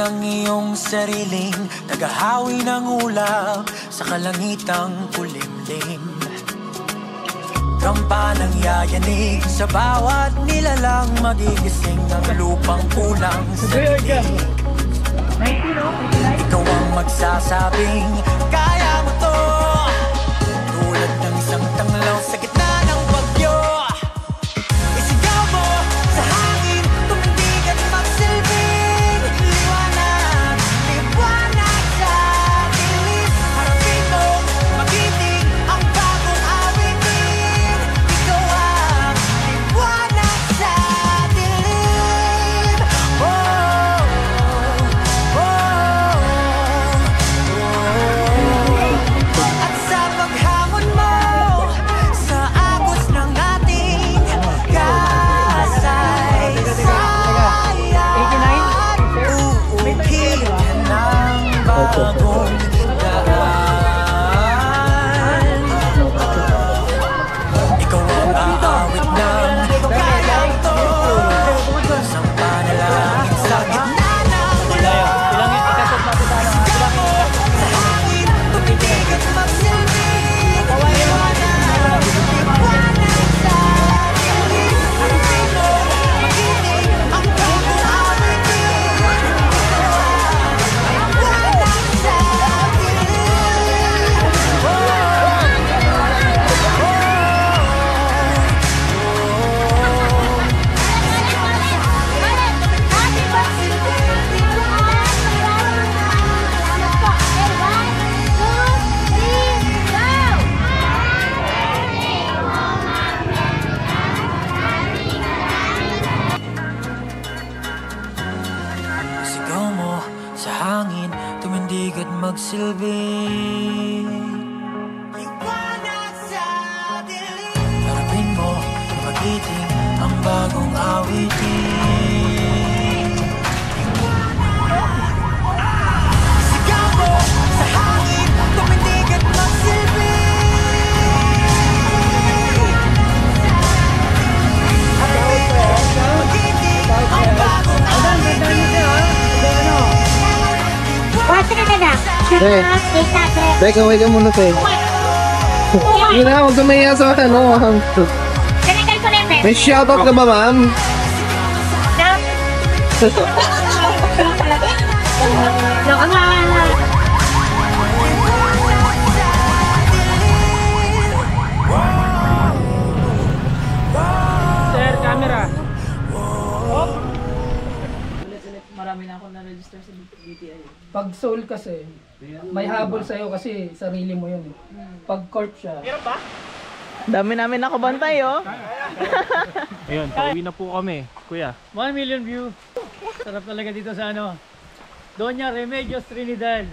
ang iyong sariling tagahawi ng ulap sa kalangitang kulimlim. Kampanang yayanig sa bawat nilalang, magigising ang lupang kulang sa dilig. Ikaw ang magsasabing kaya mo to, tulad ng isang tanglaw sa gitna ng bagyo. Isigaw mo sa hangin, tumindig at magsilbing liwanag, liwanag sa dilim. Harapin mo, magiting ang bagong awitin. Ikaw ang liwanag sa dilim. At sa paghamon mo sa agos ng ating kasaysayan, uuwitin ng bagong daan. Ikaw ang aawit ng kaya ito, isang panalangin sa gitna ng gulo. Sigaw mo sa hangin, tumitig at magsilbing liwanag, liwanag sa dilim. Harapin mo, magiting ang bagong awitin. Liwanag sa sigaw mo sa hangin, tumindig at magsilbing liwanag sa dilim. Harapin mo, magiting ang bagong awitin. Sigaw mo sa hangin, tumindig at magsilbing. Harapin mo, magiting ang bagong awitin. Teka, wait ka muna, te. Yun na, huwag ka mahiya sa ano. May shoutout ka ba, ma'am? Sir, camera. Marami na akong na-register sa BTI. Pag soul kasi, may habol sa'yo kasi sarili mo yun. Pag corp siya. Meron ba? Dami namin nakabantay, oh. Ayun, pauwi na po kami, kuya. 1 million view. Sarap talaga dito sa ano, Doña Remedios Trinidad.